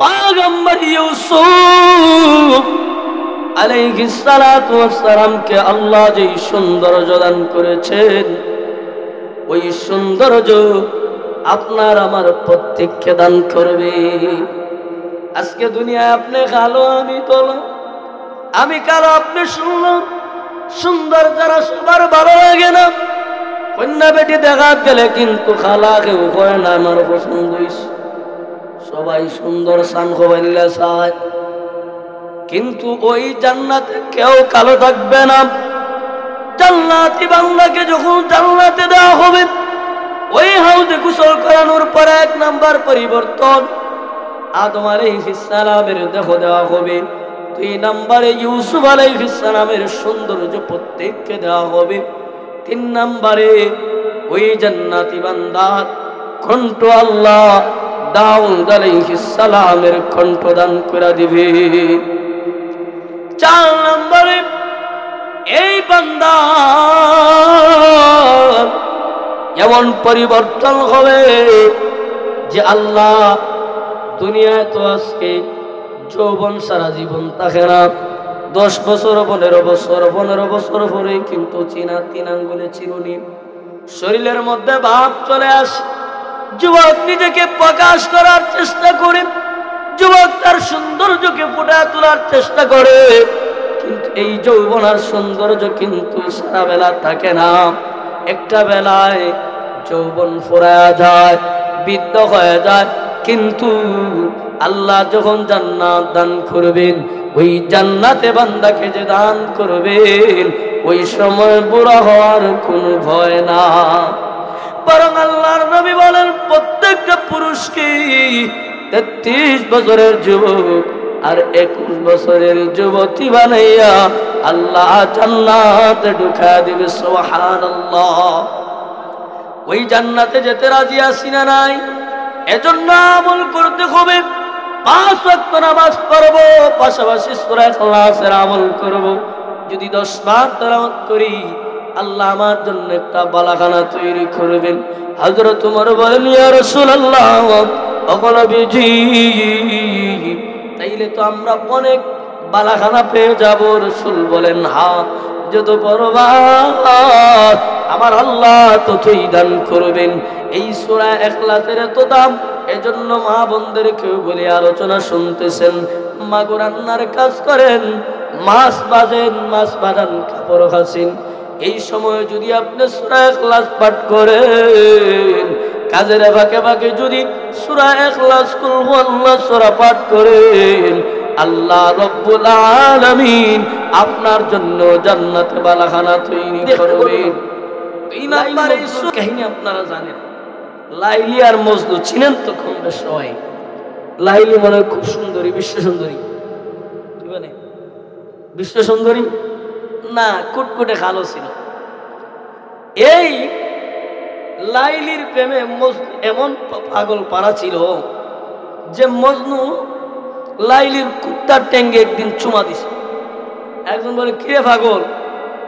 পয়গম্বর ইউসুফ আলাইহিস সালাতু ওয়াস সালামকে আল্লাহ যে সৌন্দর্য দান করেছেন, ওই সৌন্দর্য আপনার আমার প্রত্যেককে দান করবে। আজকে দুনিয়ায় আপনি কালো, আমি তোলো, আমি কালো, আপনি শুনলাম সুন্দর যারা সবার ভালো লাগে না। কন্যা বেটি দেখা গেলে কিন্তু খালা কেউ কয় না আমার পছন্দ হইছে, সবাই সুন্দর সান খোবাইল্লা চায়। কিন্তু ওই জান্নাতে কেউ কালো থাকবে না। জান্নাতি বান্দাকে যখন জান্নাতে দেওয়া হবে, ওই হাউজে গোসল করানোর পরে 1 নাম্বার পরিবর্তন আদম আলাইহিস সালামের দেহ দেওয়া হবে। 2 নম্বরে ইউসুফ আলাইহিস সালামের সৌন্দর্য প্রত্যেককে দেওয়া হবে। 3 নম্বরে ওই জান্নাতি বান্দার কণ্ঠ আল্লাহ দাউদ আলাইহিস সালামের কণ্ঠ দান করে দিবে। 4 নম্বরে এই বান্দা এমন পরিবর্তন হবে যে আল্লাহ দুনিয়ায় তো আজকে যৌবন সারা জীবন থাকে না, 10 বছর 15 বছর 15 বছর পরে কিন্তু চিনা 3 আঙ্গুলে চিরুনি, শরীরের মধ্যে ভাব চলে আসে। যুবক নিজেকে প্রকাশ করার চেষ্টা করে, যুবক তার সৌন্দর্যকে ফুটিয়ে তোলার চেষ্টা করে, কিন্তু এই যৌবন আর সৌন্দর্য কিন্তু সারা বেলা থাকে না। একটা বেলায় যৌবন ফুরায়া যায়, বৃদ্ধ হয়ে যায়। কিন্তু আল্লাহ যখন জান্নাত দান করবেন, ওই জান্নাতে বান্দাকে যে দান করবেন, ওই সময় বুড়া হওয়ার কোনো ভয় না। বরং আল্লাহর নবী বলেন প্রত্যেকটা পুরুষকে 33 বছরের যুবক আর 21 বছরের যুবতী বানাইয়া আল্লাহ জান্নাতে ঢুকা দিবে। সুবহানাল্লাহ। ওই জান্নাতে যেতে রাজি আছি না নাই? এজন্য আমল করতে হবে। 5 ওয়াক্ত নামাজ পড়ব, পাশাপাশি সূরা ইখলাসের আমল করব। যদি 10 বার তেলাওয়াত করি, আল্লাহ আমার জন্য একটা বালাখানা তৈরি করবেন। হযরত ওমর বলেন, ইয়া রাসূলুল্লাহ, ও নবীজি, তাইলে তো আমরা অনেক বালাখানা পেয়ে যাব। রাসূল বলেন, হ্যাঁ, যত পরবার আমার আল্লাহ ততই দান করবেন। এই সূরা ইখলাসের এত দাম, এজন্য মা বোনদেরকেও বলে আলোচনা শুনতেছেন, মা গো রান্নার কাজ করেন, মাছ ভাজেন, মাছ ভাজান, কাপড় কাচেন, এই সময় যদি আপনি সূরা ইখলাস পাঠ করেন, কাজের ফাঁকে ফাঁকে যদি সূরা ইখলাস কুল হুয়াল্লাহ সূরা পাঠ করেন, আল্লাহ রব্বুল আলামিন আপনার জন্য জান্নাতে বালাখানা তৈরি করবেন। 2 নম্বরে কাহিনী আপনারা জানেন, লাইলি আর মজনু চিনেন তো কম বেশ সবাই। লাইলি মনে হয় খুব সুন্দরী, বিশ্ব সুন্দরী, কি বলে বিশ্ব সুন্দরী না, কুটকুটে কালো ছিল। এই লাইলির প্রেমে মজনু এমন পাগল পারা ছিল যে মজনু লাইলির কুত্তার ট্যাঙ্গে একদিন চুমা দিছে। একজন বলে, কিরে পাগল,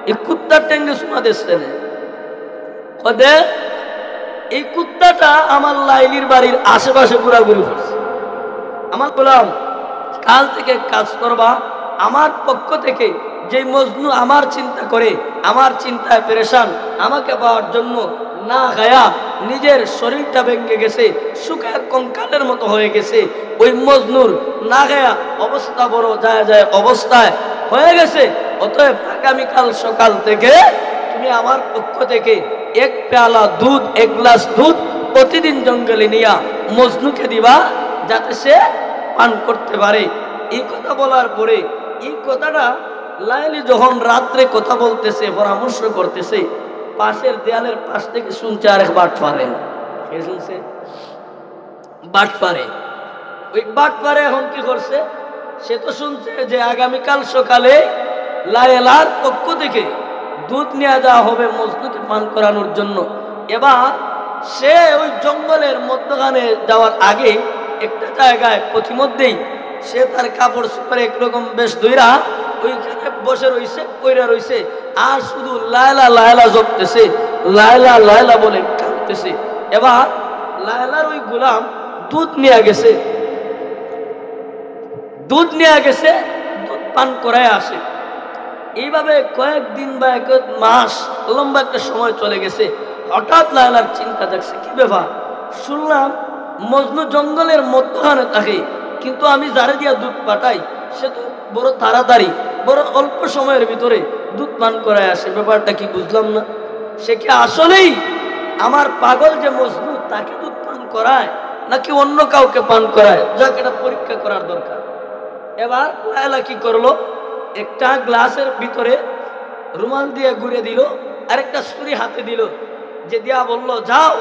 এই কুত্তার ট্যাঙ্গে চুমা দিচ্ছে না? এই কুত্তাটা আমার লাইলির বাড়ির আশেপাশে ঘোরাঘুরি করছে। আমার বললাম, কাল থেকে কাজ করবা, আমার পক্ষ থেকে যে মজনু আমার চিন্তা করে, আমার চিন্তায় পেরেশান, আমাকে পাওয়ার জন্য না খায়া নিজের শরীরটা ভেঙে গেছে, শুকায় কঙ্কালের মতো হয়ে গেছে, ওই মজনুর না খায়া অবস্থা বড় যায় যায় অবস্থায় হয়ে গেছে। অতএব আগামীকাল সকাল থেকে তুমি আমার পক্ষ থেকে 1 পেয়ালা দুধ, 1 গ্লাস দুধ প্রতিদিন জঙ্গলে নিয়া মজনুকে দিবা, যাতে সে পান করতে পারে। এই কথা বলার পরে এই কথাটা লাইলি যখন রাত্রে কথা বলতেছে, পরামর্শ করতেছে, পাশের দেয়ালের পাশ থেকে শুনছে আরেক বাটপারে। কে শুনছে? বাটপারে। ওই বাটপারে এখন কি করছে? সে তো শুনছে যে আগামীকাল সকালে লায়লার পক্ষ থেকে দুধ নিয়ে যাওয়া হবে মজনুকে পান করানোর জন্য। এবার সে ওই জঙ্গলের মধ্যখানে যাওয়ার আগে একটা জায়গায় পথিমধ্যেই সে তার কাপড় সুপারে একরকম বেশ ধইরা ওইখানে বসে রইছে, কইরা রইছে, আর শুধু লায়লা লায়লা জপতেছে, লায়লা লায়লা বলে কাঁদতেছে। এবার লায়লার ওই গোলাম দুধ নিয়ে গেছে, দুধ নিয়ে গেছে, দুধ পান করায় আসে। এইভাবে কয়েকদিন বা এক মাস লম্বা একটা সময় চলে গেছে। হঠাৎ লায়লার চিন্তা দেখছে, কি ব্যাপার, শুনলাম মজনু জঙ্গলের মধ্যখানে থাকে, কিন্তু আমি যারে দিয়া দুধ পাঠাই সে তো বড় তাড়াতাড়ি, বড় অল্প সময়ের ভিতরে দুধ পান করায় আসে, ব্যাপারটা কি বুঝলাম না। সে কি আসলেই আমার পাগল যে মজনু তাকে দুধ পান করায় নাকি অন্য কাউকে পান করায়? যাকে এটা পরীক্ষা করার দরকার। এবার লায়লা কি করলো, একটা গ্লাসের ভিতরে রুমাল দিয়ে ঘুরে দিল, আর একটা ছুরি হাতে দিল, যে দিয়া বলল, যাও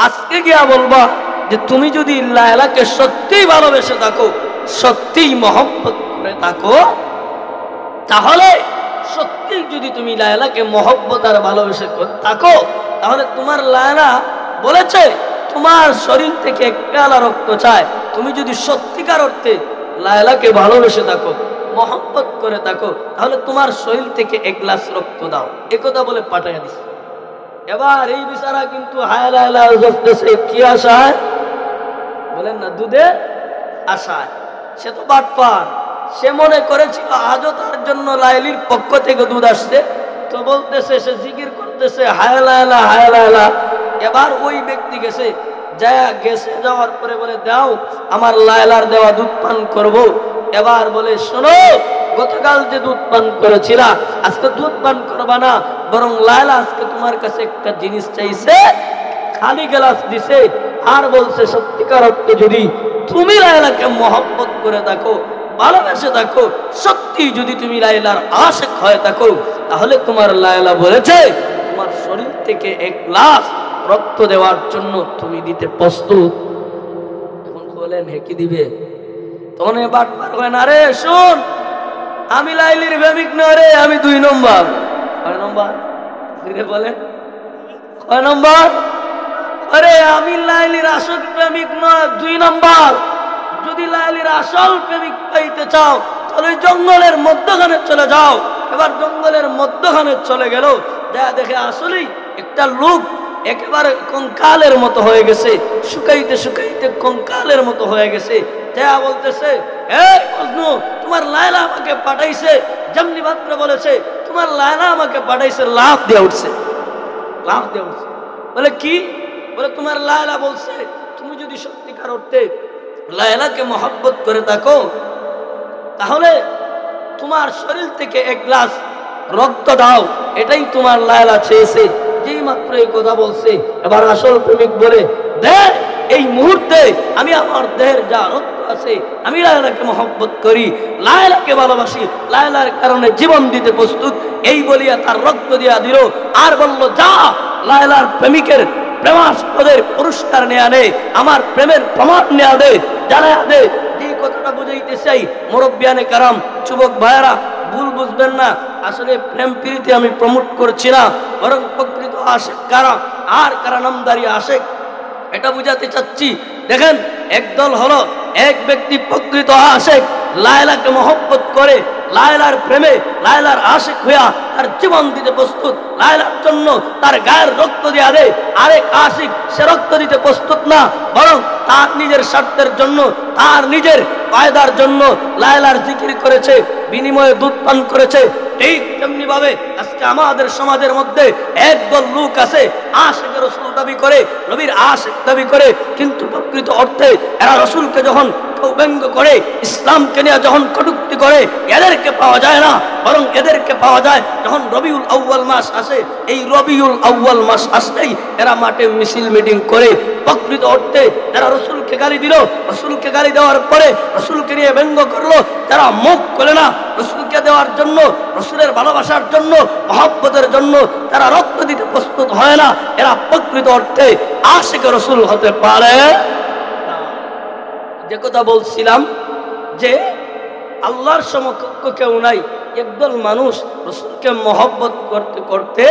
আজকে গিয়া বলবা যে তুমি যদি লায়লাকে সত্যিই ভালোবেসে থাকো, সত্যিই মহব্বত করে থাকো, তাহলে সত্যি যদি তুমি লায়লাকে মহব্বত আর ভালোবেসে থাকো, তাহলে তোমার লায়লা বলেছে তোমার শরীর থেকে এক পেয়ালা রক্ত চায়। তুমি যদি সত্যিকার অর্থে লায়লাকে ভালোবেসে থাকো, মহব্বত করে থাকো, তাহলে তোমার শরীর থেকে এক গ্লাস রক্ত দাও। একথা বলে পাঠাইয়া দিছে। এবার এই বিচারা কিন্তু হায় লায়লা করতেছে কি আশায়, বলেন না, দুধের আশায়। সে তো বাটপার, সে মনে করেছিল আজও তার জন্য লাইলির পক্ষ থেকে দুধ আসছে, তো বলতেছে, সে জিকির করতেছে হায় লায়লা হায় লায়লা। এবার ওই ব্যক্তি গেছে, যাওয়ার পরে বলে, দাও আমার লায়লার দেওয়া দুধ পান করব। এবার বলে, শোনো, গতকাল যে দুধ পান করেছিলা, আজকে দুধ পান করবা না, বরং লায়লা আজকে তোমার কাছে একটা জিনিস চাইছে, খালি গ্লাস দিছে, আর বলছে সত্যিকার অর্থে যদি তুমি লায়লাকে মহব্বত করে থাকো, ভালোবেসে থাকো, সত্যি যদি তুমি লায়লার আশিক হয়ে থাকো, তাহলে তোমার লায়লা বলেছে তোমার শরীর থেকে এক গ্লাস রক্ত দেওয়ার জন্য তুমি দিতে প্রস্তুত। এখন বলেন হে কি দিবে? তখন বাট পারবে না, রে শোন, আমি লাইলির প্রেমিক নয় রে, আমি 2 নম্বর। কয় নম্বর? বলেন কয় নম্বর? আরে আমি লাইলির আসল প্রেমিক নয়, 2 নম্বর। যদি লাইলির আসল প্রেমিক পাইতে চাও, তাহলে জঙ্গলের মধ্যখানে চলে যাও। এবার জঙ্গলের মধ্যখানে চলে গেল, দেখে আসলেই একটা লোক একেবারে কঙ্কালের মতো হয়ে গেছে, শুকাইতে শুকাইতে কঙ্কালের মতো হয়ে গেছে। দেয়া বলতেছে, এই মজনু, তোমার লায়লা আমাকে পাঠাইছে। যেমনি মাত্র বলেছে তোমার লায়লা আমাকে পাঠাইছে, লাফ দিয়ে উঠছে, লাফ দিয়ে উঠছে। বলে কি? বলে তোমার লায়লা বলছে তুমি যদি সত্যিকার অর্থে লায়লাকে মহব্বত করে থাকো, তাহলে তোমার শরীর থেকে এক গ্লাস রক্ত দাও, এটাই তোমার লায়লা চেয়েছে। যেই মাত্র এই কথা বলছে, এবার আসল প্রেমিক বলে, দেখ এই মুহূর্তে আমি আমার দেহের যা রক্ত আছে, আমি লায়লাকে মহব্বত করি, লায়লাকে ভালোবাসি, লায়লার কারণে জীবন দিতে প্রস্তুত। এই বলিয়া তার রক্ত দিয়া দিল, আর বলল, যা লায়লার প্রেমিকের প্রেমাস্পদের পুরস্কার নেয়া দে, আমার প্রেমের প্রমাণ নেয়া দে, জানায়া দে। যে কথাটা বুঝাইতে চাই, মুরব্বিয়ানে কারাম, যুবক ভাইয়েরা, ভুল বুঝবেন না, আসলে প্রেম প্রীতি আমি প্রমোট করছি না, বরং প্রকৃত আশেক কারা আর কারা নামদারি আশেক, এটা বুঝাতে চাচ্ছি। দেখেন, একদল হলো এক ব্যক্তি প্রকৃত আশেক, লায়লাকে মহব্বত করে, লায়লার প্রেমে লায়লার আশিক হইয়া তার জীবন দিতে প্রস্তুত, লায়লার জন্য তার গায়ের রক্ত দিয়া দেয়। আরেক আশিক, সে রক্ত দিতে প্রস্তুত না, বরং তার নিজের স্বার্থের জন্য, তার নিজের ফায়দার জন্য লায়লার জিকির করেছে, বিনিময়ে দুধ পান করেছে। ঠিক তেমনি ভাবে আজকে আমাদের সমাজের মধ্যে একদল লোক আছে, আশিকের রাসূল দাবি করে, নবীর আশিক দাবি করে, কিন্তু প্রকৃত অর্থে এরা রাসূলকে যখন ব্যঙ্গ করে, ইসলামকে নিয়ে যখন কটূক্তি করে, এদেরকে পাওয়া যায় না, বরং এদেরকে পাওয়া যায় যখন রবিউল আউয়াল মাস আসে। এই রবিউল আউয়াল মাস আসলেই এরা মাঠে মিছিল মিটিং করে, প্রকৃত অর্থে যারা রাসূলকে গালি দিল, রাসূলকে গালি দেওয়ার পরে রাসূলকে নিয়ে ব্যঙ্গ করলো, যারা মুখ করে না রাসূলকে দেওয়ার জন্য, রাসূলের ভালোবাসার জন্য, মহব্বতের জন্য তারা রক্ত দিতে প্রস্তুত হয় না, এরা প্রকৃত অর্থে আশিক রাসূল হতে পারে না। যে কথা বলছিলাম যে আল্লাহর সমকক্ষ কেউ নাই, একদল মানুষ রাসূলকে মহব্বত করতে করতে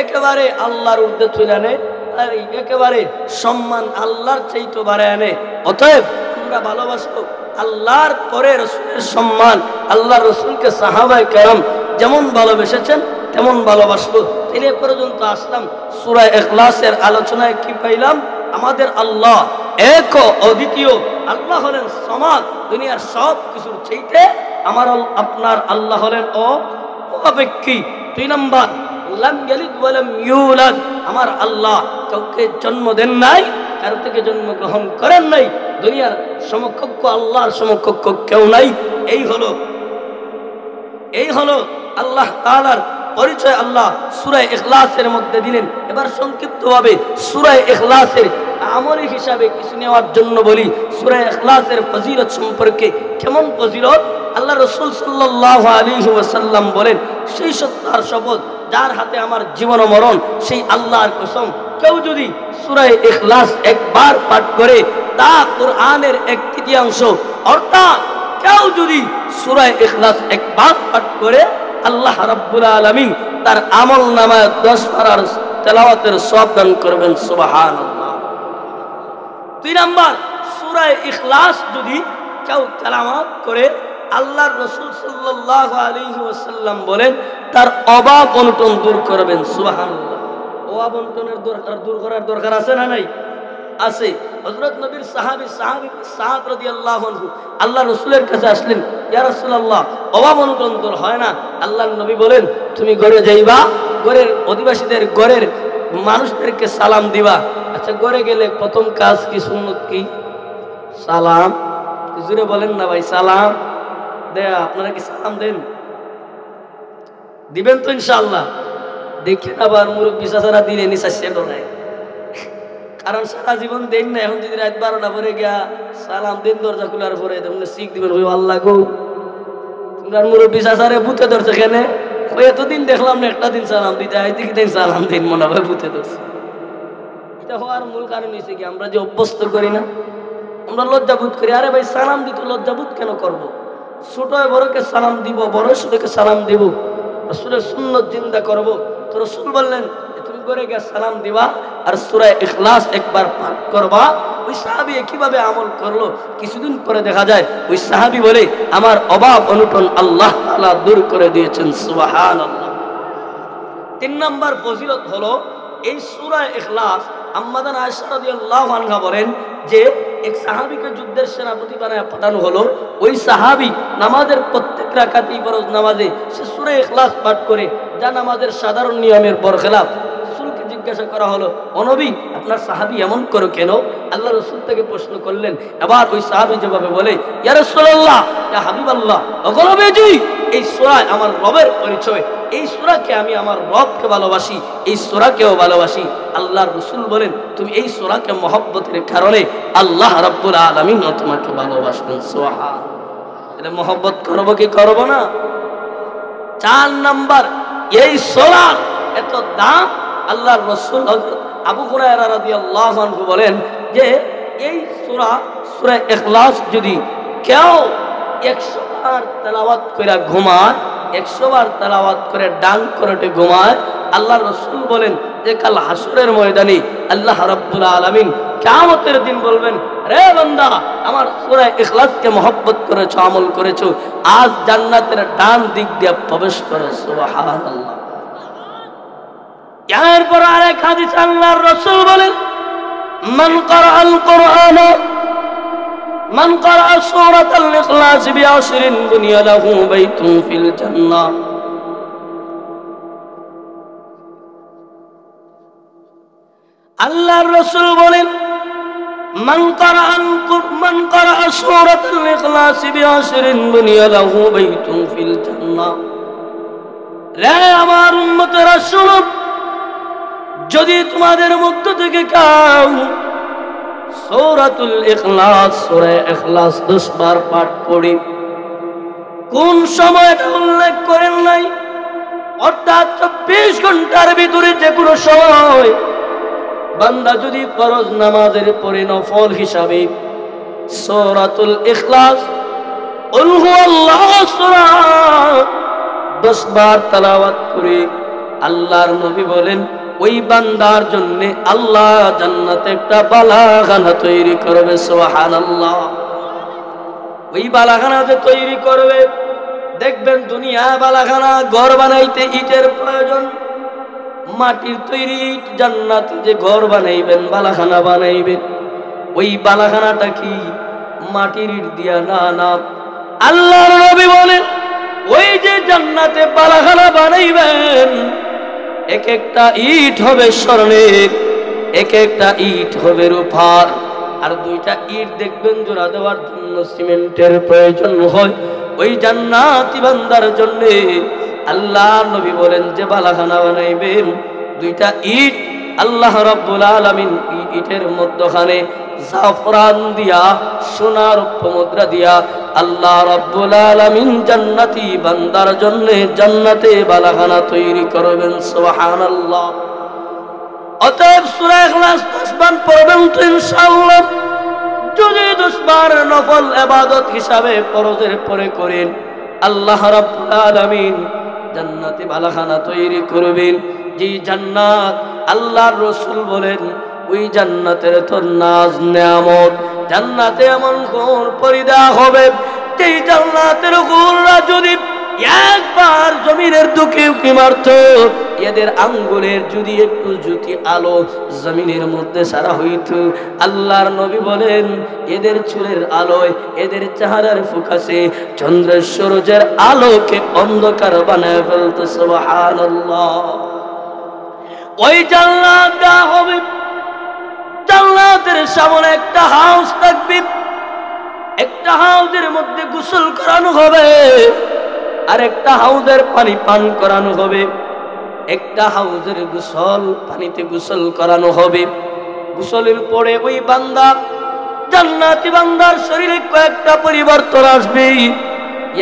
একেবারে আল্লাহর ঊর্ধ্বে তুলে আনে, আর একেবারে সম্মান আল্লাহর চাইতে বাড়ায় আনে। অতএব আমরা ভালোবাসবো আল্লাহর পরে রাসূলের সম্মান, আল্লাহর রাসূলকে সাহাবায়ে কেরাম যেমন ভালোবেসেছেন তেমন ভালোবাসবো। এ পর্যন্ত আসলাম, সূরা ইখলাসের আলোচনায় কি পাইলাম? আমাদের আল্লাহ এক ও অদ্বিতীয়, আল্লাহ হলেন সমাদ, দুনিয়ার সব কিছুর চাইতে আমার আপনার আল্লাহ হলেন অপেক্ষী। 2 নম্বর, লাম ইয়ালিদ ওয়া লাম ইউলাদ, আমার আল্লাহ কাউকে জন্ম দেন নাই, কারো থেকে জন্মগ্রহণ করেন নাই। দুনিয়ার সমকক্ষ আল্লাহর সমকক্ষ কেউ নাই। এই হলো আল্লাহ তাআলার পরিচয়। আল্লাহ সূরা ইখলাসের মধ্যে দিলেন। এবার সংক্ষিপ্তভাবে সূরা ইখলাসের আমলি হিসাবে কিছু নেওয়ার জন্য বলি। সূরা ইখলাসের ফজিলত সম্পর্কে। কেমন ফজিলত? আল্লাহ রাসূল সাল্লাল্লাহু আলাইহি ওয়াসাল্লাম বলেন, সেই সত্তার শপথ যার হাতে আমার জীবন ও মরণ, সেই আল্লাহর কসম, কেউ যদি সূরা ইখলাস একবার পাঠ করে তা কোরআনের 1/3, অর্থাৎ কেউ যদি সূরা ইখলাস একবার পাঠ করে আল্লাহ রাব্বুল আলামিন তার আমল নামায় 10 পারার তেলাওয়াতের সওয়াব দান করবেন। সুবহানাল্লাহ। 2 নম্বর, সূরা ইখলাস যদি কেউ তেলাওয়াত করে, আল্লাহর রাসূল সাল্লাল্লাহু আলাইহি ওয়াসাল্লাম বলেন তার অভাব অনটন দূর করবেন। সুবহানাল্লাহ। অভাব অনটনের দূর করার দরকার আছে না নাই? আছে। হযরত নবীর সাহাবী সাদ রাদিয়াল্লাহু আনহু আল্লাহ রাসূলের কাছে আসলেন, ইয়া রাসূলুল্লাহ, অভাব অনটন দূর হয় না। আল্লাহর নবী বলেন, তুমি ঘরে যাইবা, ঘরের অধিবাসীদের, ঘরের মানুষদেরকে সালাম দিবা। আচ্ছা, ঘরে গেলে প্রথম কাজ কি, সুন্নত কি? সালাম। জোরে বলেন না ভাই, সালাম দেয়া। আপনারা কি সালাম দেন? দিবেন তো ইনশাআল্লাহ। দেখেন আবার মুরব্বী চাচারা দিলে নিশা শেষ হয়, কারণ সারা জীবন দেন না। এখন যদি রাত 12টা পরে গিয়া সালাম দেন, দরজা খোলার পরে তখন শিখ দিবেন, ওই আল্লাহ গো তোমার মুরব্বী চাচারে ভূতে ধরছে কেন? ওই এতদিন দেখলাম না একটা দিন সালাম দিতে, আইতে কি দিন সালাম দিন, মনে হয় ভূতে ধরছে। এটা হওয়ার মূল কারণ হয়েছে কি, আমরা যে অভ্যস্ত করি না, আমরা লজ্জাবোধ করি। আরে ভাই, সালাম দিতে লজ্জাবোধ কেন করব? ছোট বড়কে সালাম দিব, বড় ছোটকে সালাম দিব, রাসূলের সুন্নাত জিন্দা করব। তো রাসূল বললেন তুমি করে গিয়ে সালাম দিবা আর সূরা ইখলাস একবার পাঠ করবা। ওই সাহাবী কিভাবে আমল করলো, কিছুদিন পরে দেখা যায় ওই সাহাবী বলে, আমার অভাব অনটন আল্লাহ তাআলা দূর করে দিয়েছেন। সুবহানাল্লাহ। 3 নম্বর ফজিলত হলো এই সূরা ইখলাস। আম্মা জান আয়েশা রাদিয়াল্লাহু আনহা বলেন যে এক সাহাবীকে যুদ্ধের সেনাপতি বানায় পাঠানো হলো। ওই সাহাবী নামাজের প্রত্যেক রাকাতেই ফরজ নামাজে সে সূরা ইখলাস পাঠ করে, যা নামাজের সাধারণ নিয়মের বরখেলাফ। রাসূলকে জিজ্ঞাসা করা হলো, ও নবী, আপনার সাহাবী এমন করো কেন? আল্লাহ রাসূল থেকে প্রশ্ন করলেন। এবার ওই সাহাবী জবাবে বলে, ইয়া রাসূলুল্লাহ, ইয়া হাবিবাল্লাহ, ও নবীজি, এই সূরা আমার রবের পরিচয়। এই সূরাকে আমি আমার রবকে ভালোবাসি, এই সূরাকেও ভালোবাসি। আল্লাহর রাসূল বলেন, তুমি এই সূরাকে মহব্বতের কারণে আল্লাহ রাব্বুল আলামিন তোমাকে ভালোবাসবেন। সুবহান। এটা মহব্বত করব কি করব না? 4 নাম্বার, এই সূরার এত দাম। আল্লাহর রাসূল আবু হুরায়রা রাদিয়াল্লাহু আনহু বলেন যে এই সূরা ইখলাস যদি কেউ 100 বার তেলাওয়াত করে ঘুমায়, 100 বার তেলাওয়াত করে ডান করতে ঘুমায়, আল্লাহর রাসূল বলেন যে কাল হাসরের ময়দানে আল্লাহ রাব্বুল আলামিন কিয়ামতের দিন বলবেন, রে বান্দা, আমার সূরা ইখলাসকে মহব্বত করেছো, আমল করেছো, আজ জান্নাতের ডান দিক দিয়ে প্রবেশ করো। সুবহানাল্লাহ। এরপর আরেক হাদিস আল্লাহর রাসূল বলেন, মান ক্বারাআল কুরআন, মান ক্বারাআ সূরাতাল ইখলাস বিআশরিন বুনিয়া লাহু বাইতুন ফিল জান্নাহ। আল্লাহর রাসূল বলেন, মান ক্বারাআ সূরাতাল ইখলাস বিআশরিন বুনিয়া লাহু বাইতুন ফিল জান্নাহ। রে আমার উম্মতেরা শুনো, যদি তোমাদের মধ্য থেকে কেউ সূরাতুল ইখলাস, সূরা ইখলাস 10 বার পাঠ করি, কোন সময়টা উল্লেখ করেন নাই, অর্থাৎ 24 ঘন্টার ভিতরে যে কোনো সময় বান্দা যদি ফরজ নামাজের পরে নফল হিসাবে সূরাতুল ইখলাস কুল হুয়াল্লাহু সূরা 10 বার তেলাওয়াত করে, আল্লাহর নবী বলেন ওই বান্দার জন্য আল্লাহ জান্নাতে একটা বালাখানা তৈরি করবে। সুবহানাল্লাহ। ওই বালাখানা যে তৈরি করবে, দেখবেন দুনিয়া বালাখানা ঘর বানাইতে ইটের প্রয়োজন, মাটির তৈরি ইট। জান্নাতে যে ঘর বানাইবেন, বালাখানা বানাইবেন, ওই বালাখানাটা কি মাটির ইট দিয়া না না, আল্লাহর নবী বলেন ওই যে জান্নাতে বালাখানা বানাইবেন, এক একটা ইট হবে স্বর্ণের, এক একটা ইট হবে রূপার, আর দুইটা ইট দেখবেন জোড়া দেওয়ার জন্য সিমেন্টের প্রয়োজন হয়। ওই জান্নাতি বান্দার জন্য আল্লাহ নবী বলেন যে বালাখানা বানাইবেন, দুইটা ইট আল্লাহ রাব্বুল আলামিন ইটের মধ্যখানে জাফরান দিয়া সোনার মুদ্রা দিয়া আল্লাহ রাব্বুল আলামিন জান্নাতি বান্দার জন্য জান্নাতে বালাখানা তৈরি করবেন। সুবহানাল্লাহ। অতএব সূরা ইখলাস 10 বার পড়বেন তো ইনশাআল্লাহ। যদি 10 বার নফল ইবাদত হিসাবে ফরজের পরে করেন, আল্লাহ রাব্বুল আলামিন জান্নাতে বালাখানা তৈরি করবেন। যে জান্নাত আল্লাহর রাসূল বলেন ওই জান্নাতের তো নাজ নেয়ামত, জান্নাতে এমন কোন পরিদা হবে যেই জান্নাতের গুণরা যদি একবার জমিনের দুকে উকি মারত, এদের আঙ্গুলের যদি একটু জ্যোতি আলো জমিনের মধ্যে সারা হইত, আল্লাহর নবী বলেন এদের চুলের আলোয়, এদের চেহারার ফোকাসে চন্দ্রের সূর্যের আলোকে অন্ধকার বানায় ফেলত। সুবহানাল্লাহ। ওই জান্নাত দেওয়া হবে, জান্নাতের সামনে একটা হাউস থাকবে, একটা হাউজের মধ্যে গোসল করানো হবে, আর একটা হাউজের পানি পান করানো হবে, একটা হাউজের গোসল পানিতে গোসল করানো হবে। গোসলের পরে ওই বান্দা জান্নাতি বান্দার শরীরে কয়েকটা পরিবর্তন আসবে।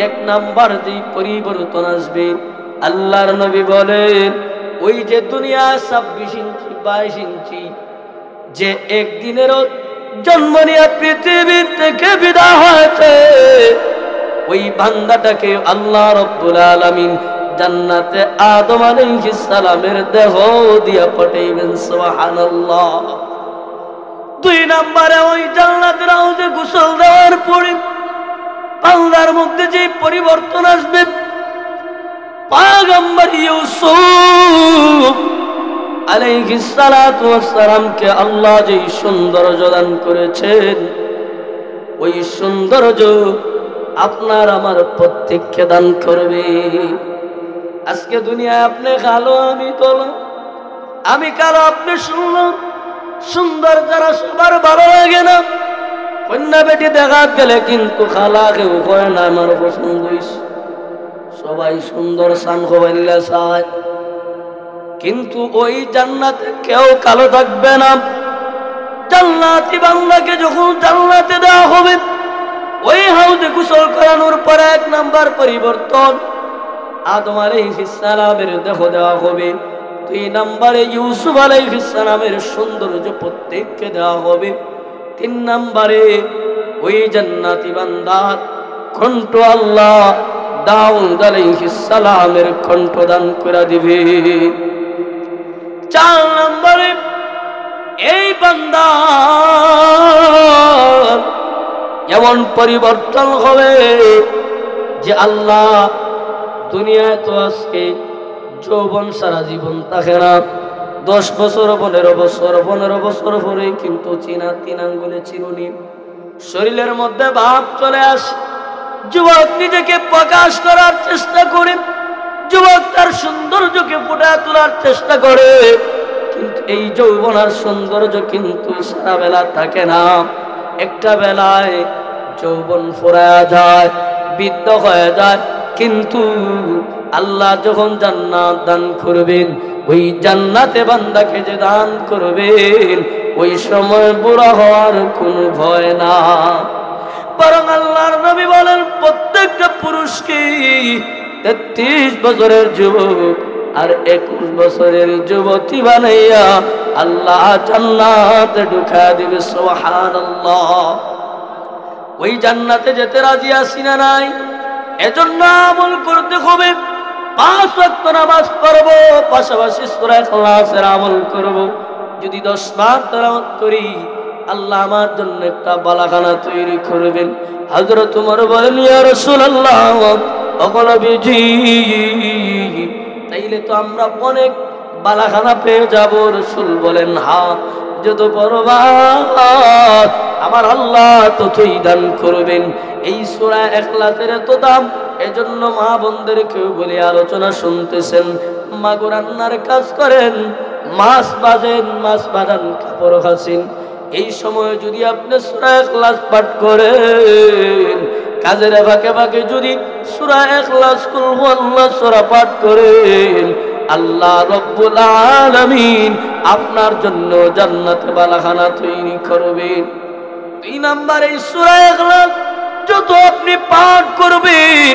এক নাম্বার যে পরিবর্তন আসবে, আল্লাহর নবী বলেন ওই যে দুনিয়া 26 ইঞ্চি 22 ইঞ্চি যে একদিনেরও জন্ম নিয়ে পৃথিবী থেকে বিদায় হয়েছে, ওই বান্দাটাকে আল্লাহ রাব্বুল আলামিন জান্নাতে আদম আলাইহিস সালামের দেহ দিয়া পাঠাইবেন। সুবহানাল্লাহ। 2 নম্বরে ওই জান্নাতের হাউজে গোসল দেওয়ার পরে বান্দার মধ্যে যে পরিবর্তন আসবে, পয়গম্বর ইউসুফ আলাইহিস সালাতু ওয়াস সালামকে আল্লাহ যে সৌন্দর্য দান করেছেন, ওই সৌন্দর্য আপনার আমার প্রত্যেককে দান করবে। আজকে দুনিয়ায় আপনি কালো আমি তোলা, আমি কালো আপনি সুন্দর, সুন্দর যারা সবার ভালো লাগে না, কন্যা বেটি দেখা গেলে কিন্তু খালা কেউ কয় না আমার পছন্দ হইছে, সবাই সুন্দর সান খোবাইল্লা চায়, কিন্তু ওই জান্নাতে কেউ কালো থাকবে না। জান্নাতি বান্দাকে যখন জান্নাতে দেওয়া হবে, ওই হাউজে গোসল করানোর পরে 1 নাম্বার পরিবর্তন আদম আলাইহিস সালামের দেহ দেওয়া হবে। 2 নম্বরে ইউসুফ আলাইহিস সালামের সৌন্দর্য প্রত্যেককে দেওয়া হবে। 3 নম্বরে ওই জান্নাতি বান্দার কণ্ঠ আল্লাহ দাউদ আলাইহিস সালামের কণ্ঠ দান করে দিবে। 4 নম্বরে এই বান্দা এমন পরিবর্তন হবে যে আল্লাহ দুনিয়ায় তো আজকে যৌবন সারা জীবন থাকে না, 10 বছর 15 বছর 15 বছর পরে কিন্তু চিনা 3 আঙ্গুলে চিরুনি, শরীরের মধ্যে ভাব চলে আসে। যুবক নিজেকে প্রকাশ করার চেষ্টা করে, যুবক তার সৌন্দর্যকে ফুটিয়ে তোলার চেষ্টা করে, কিন্তু এই যৌবনার সৌন্দর্য কিন্তু সারা বেলা থাকে না। একটা বেলায় যৌবন ফুরায়া যায়, বৃদ্ধ হয়ে যায়, কিন্তু আল্লাহ যখন জান্নাত দান করবেন, ওই জান্নাতে বান্দাকে যে দান করবেন, ওই সময় বুড়া হওয়ার কোনো ভয় না। বরং আল্লাহর নবী বলেন প্রত্যেকটা পুরুষকে 33 বছরের যুবক আর 21 বছরের যুবতী বানাইয়া আল্লাহ জান্নাতে ঢুকা দিবে। সুবহানাল্লাহ। ওই জান্নাতে যেতে রাজি আছি না নাই? এজন্য আমল করতে হবে। 5 ওয়াক্ত নামাজ পড়ব, পাশাপাশি সূরা ইখলাসের আমল করব। যদি 10 বার তেলাওয়াত করি, আল্লাহ আমার জন্য একটা বালাখানা তৈরি করবেন। হযরত ওমর বলেন, ইয়া রাসূলুল্লাহ, ও নবীজি, তাইলে তো আমরা অনেক বালাখানা পেয়ে যাব। রাসূল বলেন, হ্যাঁ, যত বরবাদ আমার আল্লাহ ততই দান করবেন। এই সূরা ইখলাসের এত দাম, এজন্য মা বোনদেরকেও বলে আলোচনা শুনতেছেন, মাগো রান্নার কাজ করেন, মাছ বাজেন, মাছ বাজান, কাপড় কাচেন, এই সময় যদি আপনি সূরা ইখলাস পাঠ করেন, কাজের ফাঁকে ফাঁকে যদি সূরা ইখলাস কুল হুয়াল্লাহ সূরা পাঠ করেন, আল্লাহ রব্বুল আলামিন আপনার জন্য জান্নাতে বালাখানা তৈরি করবেন। 2 নাম্বার, এই সূরা ইখলাস যত আপনি পাঠ করবেন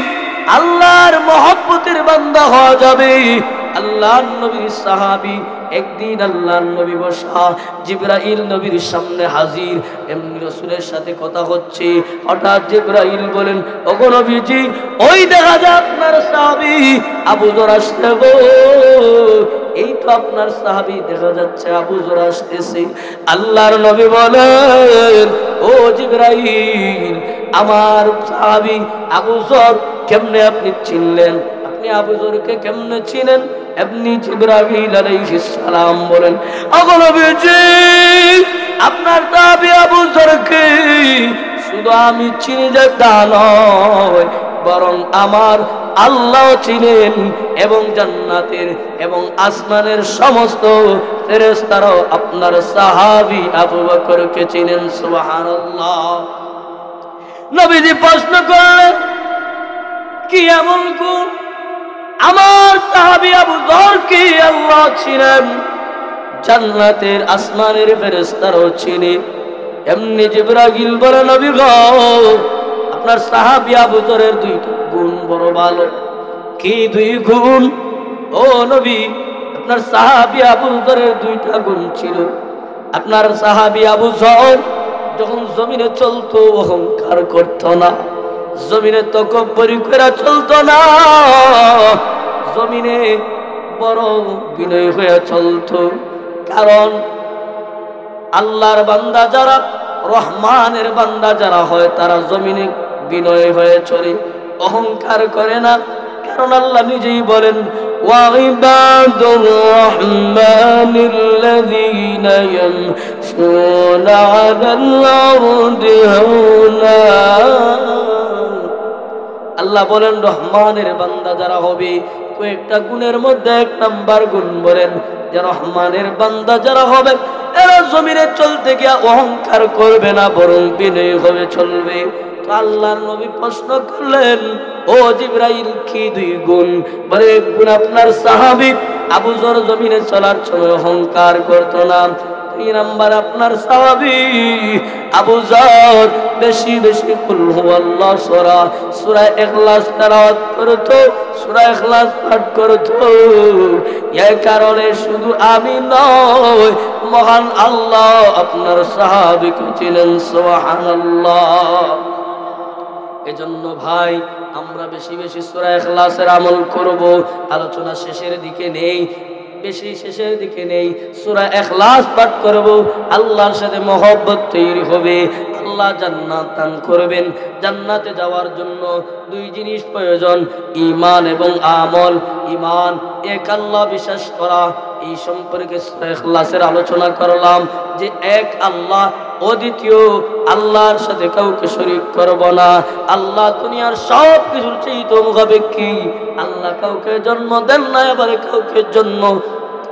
আল্লাহর মহব্বতের বান্দা হওয়া যাবে। আল্লাহর নবীর সাহাবী একদিন আল্লাহর নবী বসা, জিবরাইল নবীর সামনে হাজির, এমনি রাসূলের সাথে কথা হচ্ছে, হঠাৎ জিবরাইল বলেন, ওগো নবীজি, ওই দেখা যায় আপনার সাহাবী আবু যর আসছে গো, এই তো আপনার সাহাবী দেখা যাচ্ছে আবু যর আসতেছে। আল্লাহর নবী বলেন, ও জিবরাইল, আমার সাহাবী আবু যর কেমনে আপনি চিনলেন? আপনি আবু যরকে কেমনে চিনেন? আপনি জিবরাইল আলাইহিস সালাম বলেন, ওগো নবীজি, আপনার সাহাবী আবু যরকে শুধু আমি চিনি যে তা নয়, বরং আমার আল্লাহ চিনেন, এবং জান্নাতের এবং আসমানের সমস্ত ফেরেশতারাও আপনার সাহাবী আবু বকরকে চিনেন। সুবহানাল্লাহ। নবীজি প্রশ্ন করলেন, কি এমন গুণ আমার সাহাবী আবু যরকে আল্লাহ চিনেন, জান্নাতের আসমানের ফেরেশতারাও চিনে? এমনি জিবরাইল বলে, নবী গো, আপনার সাহাবী আবু যরের 2টা গুণ বড় ভালো। কি 2 গুণ? ও নবী, আপনার সাহাবী আবু যরের 2টা গুণ ছিল। আপনার সাহাবী আবু যর যখন জমিনে চলতো অহংকার করতো না, জমিনে তকব্বরি করে চলতো না, জমিনে বড় বিনয় হয়ে চলতো। কারণ আল্লাহর বান্দা যারা, রহমানের বান্দা যারা হয়, তারা জমিনে বিনয় হয়ে চলে, অহংকার করে না। কারণ আল্লাহ নিজেই বলেন, ওয়াইবাদুর রহমানিল্লাযীনা ইয়ামশুনা আলাল আরদি হাওনা। আল্লাহ বলেন, রহমানের বান্দা যারা হবে, কয়েকটা গুণের মধ্যে 1 নাম্বার গুণ বলেন যে রহমানের বান্দা যারা হবে এরা জমিনে চলতে গিয়ে অহংকার করবে না, বরং বিনয়ী ভাবে চলবে। তো আল্লাহর নবী প্রশ্ন করলেন, ও জিবরাইল, কি 2 গুণ? বলে, 1 গুণ আপনার সাহাবী আবু যর জমিনে চলার সময় অহংকার করতো না। 2 নাম্বার, আপনার সাহাবী আবু যর বেশি বেশি কুল হুয়াল্লাহ সূরা ইখলাস তেলাওয়াত করতো, সূরা ইখলাস পাঠ করতো। এই কারণে শুধু আমি নয়, মহান আল্লাহ আপনার সাহাবীকে চিনেন। সুবহানাল্লাহ। এজন্য ভাই, আমরা বেশি বেশি সূরা ইখলাসের আমল করব। আলোচনা শেষের দিকে নেই, বেশি শেষের দিকে নেই, সূরা ইখলাস পাঠ করব, আল্লাহর সাথে মহব্বত তৈরি হবে, আল্লাহ জান্নাত দান করবেন। জান্নাতে যাওয়ার জন্য 2 জিনিস প্রয়োজন, ঈমান এবং আমল। ঈমান, এক আল্লাহ বিশ্বাস করা, এই সম্পর্কে সূরা ইখলাসের আলোচনা করলাম যে এক আল্লাহ, অদ্বিতীয়, আল্লাহর সাথে কাউকে শরীক করব না। আল্লাহ দুনিয়ার সব কিছুর চাইতে মুখাপেক্ষী। আল্লাহ কাউকে জন্ম দেন না, এবারে কাউকে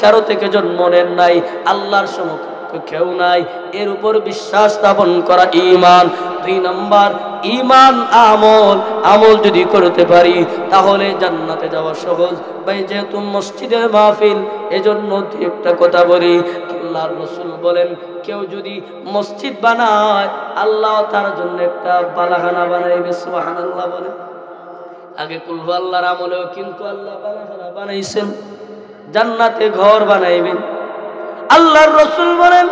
কারো থেকে জন্ম নেন নাই, আল্লাহর সমকক্ষ কেউ নাই, এর উপর বিশ্বাস স্থাপন করা ঈমান। 2 নাম্বার, ঈমান আমল যদি করতে পারি তাহলে জান্নাতে যাওয়া সহজ। ভাই, যেহেতু মসজিদের মাহফিল, এজন্য একটা কথা বলি, আল্লাহর রাসূল বলেন, কেউ যদি মসজিদ বানায় আল্লাহ তার জন্য একটা বালাখানা বানাইবে। সুবহানাল্লাহ বলেন। আগে কুল আল্লাহর আমলেও কিন্তু আল্লাহ বালাখানা বানাইছেন, জান্নাতে ঘর বানাইবেন। আল্লাহর রাসূল বলেন,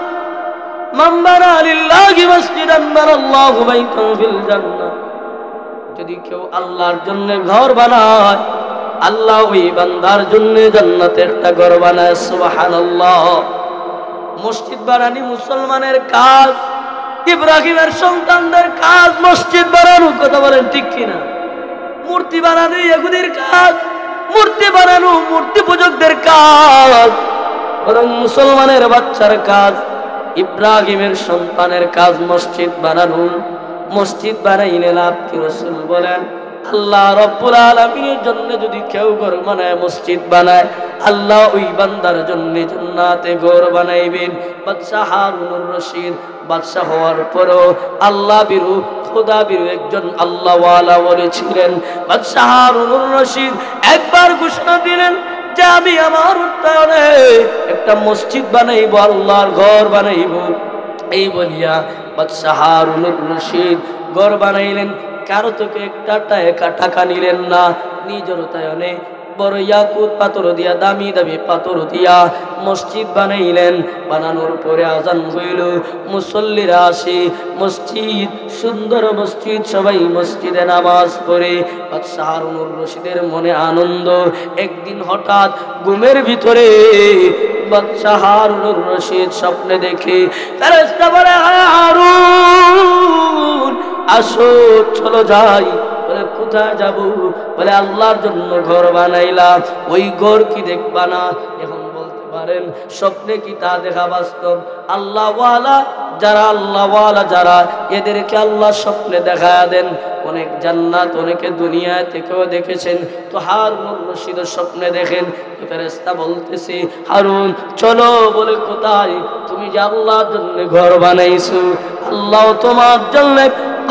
মান বানা লিল্লাহি মাসজিদান বানাল্লাহু বাইতান ফিল জান্নাহ। যদি কেউ আল্লাহর জন্য ঘর বানায়, আল্লাহ ওই বান্দার জন্য জান্নাতে একটা ঘর বানায়। সুবহানাল্লাহ। মসজিদ বানানি মুসলমানের কাজ, ইব্রাহিমের সন্তানদের কাজ মসজিদ বানানো। কথা বলেন ঠিক কিনা? মূর্তি বানানো ইহুদির কাজ, মূর্তি বানানো মূর্তি পূজকদের কাজ, বরং মুসলমানের বাচ্চার কাজ। ইব্রাহিমের সন্তানের কাজ মসজিদ বানানো। মসজিদ বানাইলে লাভ কি? রাসূল বলেন আল্লাহ রব্বুল আলামিনের জন্য যদি কেউ ঘর বানায়, মসজিদ বানায়, আল্লাহ ওই বান্দার জন্য জান্নাতে ঘর বানাইবেন। বাদশা হারুনুর রশিদ বাদশা হওয়ার পরও আল্লাহ বিরু খোদা বিরু একজন আল্লাহওয়ালা বলেছিলেন। বাদশা হারুনুর রশিদ একবার ঘোষণা দিলেন যে আমি আমার উন্নয়নে একটা মসজিদ বানাইব, আল্লাহর ঘর বানাইব। এই বলিয়া বাদশা হারুনুর রশিদ ঘর বানাইলেন। কারো থেকে একটা টাকা নিলেন না, নিজের উন্নয়নে বড় ইয়াকুত পাথর দিয়া, দামি দামি পাথর দিয়া মসজিদ বানাইলেন। বানানোর পরে আজান হইল, মুসল্লিরা আসে, মসজিদ সুন্দর মসজিদ, সবাই মসজিদে নামাজ পড়ে। বাদশা হারুনুর রশিদের মনে আনন্দ। একদিন হঠাৎ ঘুমের ভিতরে বাদশা হারুনুর রশিদ স্বপ্নে দেখে ফেরেশতা বলে হারুন আসো চলো যাই। বলে কোথায় যাব? বলে আল্লাহর জন্য ঘর বানাইলাম, ওই ঘর কি দেখবা না? এখন বলতে পারেন স্বপ্নে কি তা দেখা বাস্তব? আল্লাহওয়ালা যারা এদেরকে আল্লাহ স্বপ্নে দেখা দেন। অনেক জান্নাত অনেকে দুনিয়া থেকেও দেখেছেন। তো হারুনুর রশিদ স্বপ্নে দেখেন। ফেরেশতা বলতেছে হারুন চলো। বলে কোথায়? তুমি যে আল্লাহর জন্য ঘর বানাইছো, আল্লাহ তোমার জন্য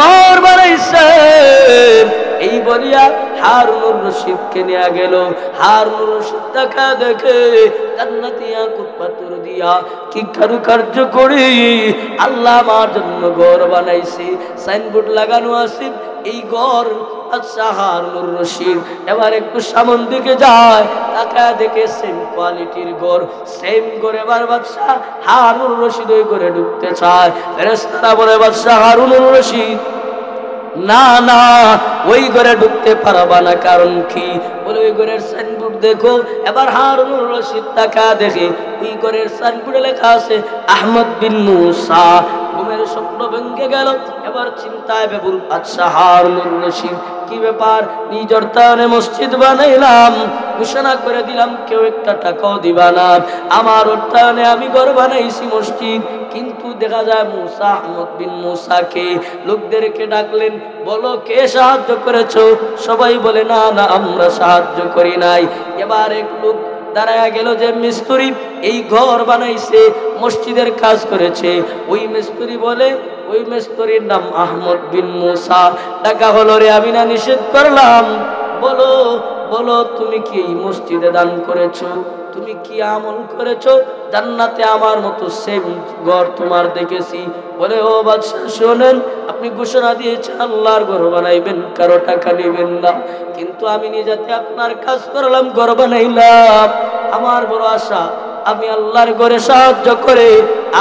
ঘর বানাইছেন। এই বলিয়া হারুনুর রশিদকে নিয়ে গেল। হারুনুর রশিদ দেখা দেখে জান্নাতি ইয়াকুত পাথর দিয়া কি কারুকার্য করি আল্লাহ আমার জন্য ঘর বানাইছে। সাইনবোর্ড লাগানো আছে এই ঘর। আচ্ছা হারুনুর রশিদ এবার একটু সামন দিকে যায়, তাকা দেখে সেম কোয়ালিটির ঘর, সেম ঘরে। এবার বাদশা হারুনুর রশিদ ওই ঘরে ঢুকতে চায়। ফেরেশতারা বলে বাদশা হারুনুর রশিদ না না ওই ঘরে ঢুকতে পারবা না। কারণ কি? বলে ওই ঘরের সাইনবোর্ড দেখো। এবার হারুনুর রশিদ তাকা দেখে ওই ঘরের সাইনবোর্ডে লেখা আছে আহমদ বিন মুসা। ঘুমের স্বপ্ন ভেঙে গেল। এবার চিন্তায় বেবুল বাদশা হারুনুর রশিদ কি ব্যাপার? নিজের তানে মসজিদ বানাইলাম, ঘোষণা করে দিলাম কেউ একটা টাকাও দিবা না, আমার উত্তরণে আমি ঘর বানাইছি মসজিদ। কিন্তু দেখা যায় মুসা আহমদ বিন মুসাকে লোকদেরকে ডাকলেন, বলো কে সাহায্য করেছো? সবাই বলে না না আমরা সাহায্য করি নাই। এবার এক লোক দাঁড়ায় গেল যে মিস্ত্রি এই ঘর বানাইছে, মসজিদের কাজ করেছে। ওই মিস্ত্রি বলে, ওই মিস্ত্রির নাম আহমদ বিন মুসা। টাকা হলো রে আমি না নিষেধ করলাম? বলো বলো তুমি কি এই মসজিদে দান করেছো? তুমি কি আমল করেছো? জান্নাতে আমার মতো সেম ঘর তোমার দেখেছি। বলে ও বাদশা শোনেন, আপনি ঘোষণা দিয়েছেন আল্লাহর ঘর বানাইবেন, কারো টাকা নেবেন না। কিন্তু আমি নিজেতে আপনার কাজ করলাম, ঘর বানাইলাম। আমার বড় আশা আমি আল্লাহর ঘরে সাহায্য করে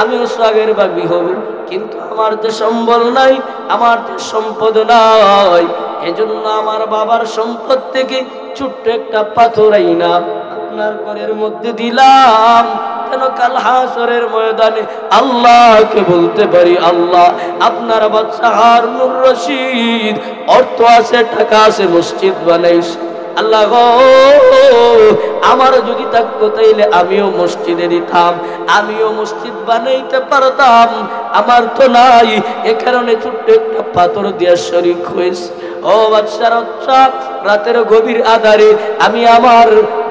আমিও স্বর্গের ভাগী হব। কিন্তু আমার যে সম্বল নাই, আমার যে সম্পদ নাই, এজন্য আমার বাবার সম্পদ থেকে ছোট্ট একটা পাথর আইনা আপনার ঘরের মধ্যে দিলাম, যেন কাল হাসরের ময়দানে আল্লাহকে বলতে পারি আল্লাহ আপনার বাদশা হারুনুর রশিদ অর্থ আছে, টাকা আছে, মসজিদ বানাইছে। আল্লাহ গো আমার যদি থাকতো তাইলে আমিও মসজিদে দিতাম, আমিও মসজিদ বানাইতে পারতাম। আমার তো নাই, এ কারণে ছোট্ট একটা পাথর দিয়া শরীক হয়েছে। ও বাদশার বাচ্চা, রাতের গভীর আধারে আমি আমার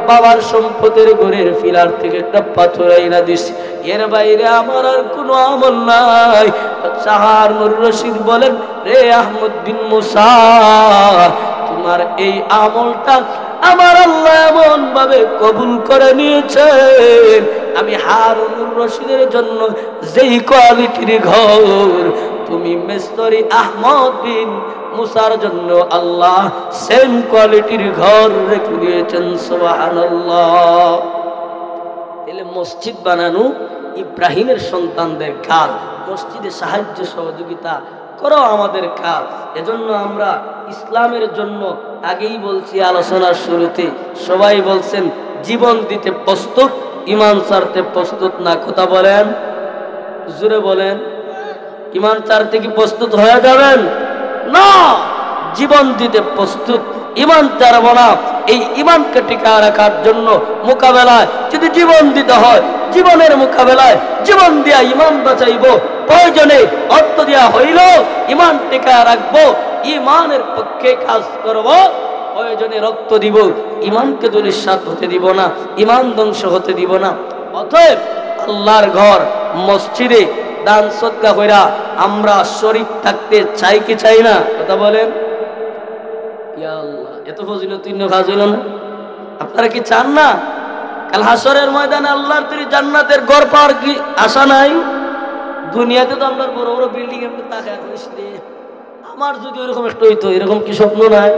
বাবার সম্পদের ঘরের ফিলার থেকে একটা পাথর আইনা দিছি, এর বাইরে আমার আর কোনো আমল নাই। বাদশা হারুনুর রশিদ বলেন, রে আহমদ বিন মুসা, তোমার এই আমলটা আমার আল্লাহ এমন ভাবে কবুল করে নিয়েছেন, আমি হারুনুর রশিদের জন্য যেই কোয়ালিটির ঘর তুমি মিস্ত্রি আহমদ বিন মুসার জন্য আল্লাহ সেম কোয়ালিটির ঘর রেখে দিয়েছেন। সুবহানাল্লাহ। তাহলে মসজিদ বানানো ইব্রাহিমের সন্তানদের কাজ, মসজিদে সাহায্য সহযোগিতা করো আমাদের কাজ। এজন্য আমরা ইসলামের জন্য আগেই বলছি আলোচনার শুরুতে, সবাই বলছেন জীবন দিতে প্রস্তুত, ইমান ছাড়তে প্রস্তুত না। কথা বলেন, জোরে বলেন, ইমান ছাড়তে কি প্রস্তুত হয়ে যাবেন? না, জীবন দিতে প্রস্তুত, ইমান ছাড়ব না। এই ইমানকে টিকা রাখার জন্য মোকাবেলায় যদি জীবন দিতে হয় জীবনের মোকাবেলায় জীবন দিয়া ইমান বাঁচাইব, প্রয়োজনে অর্থ দিয়া হইল ইমান টেকা রাখবো, ইমানের পক্ষে কাজ করব, প্রয়োজনে রক্ত দিব, ইমানকে দুলিশাত হতে দিব না, ইমান ধ্বংস হতে দিব না। অতএব আল্লাহর ঘর মসজিদে দান সদকা কইরা আমরা শরীক থাকতে চাই কি চাই না? কথা বলেন। ইয়া আল্লাহ, এত ফজিলতুন্য কাজ হইল না? আপনারা কি চান না কাল হাসরের ময়দানে আল্লাহর তৈরি জান্নাতের ঘর পাওয়ার কি আশা নাই? দুনিয়াতে তো আমরা বড় বড় বিল্ডিং এমনি তাকায়, আমার যদি ওইরকম একটা হইতো, এরকম কি স্বপ্ন নাই?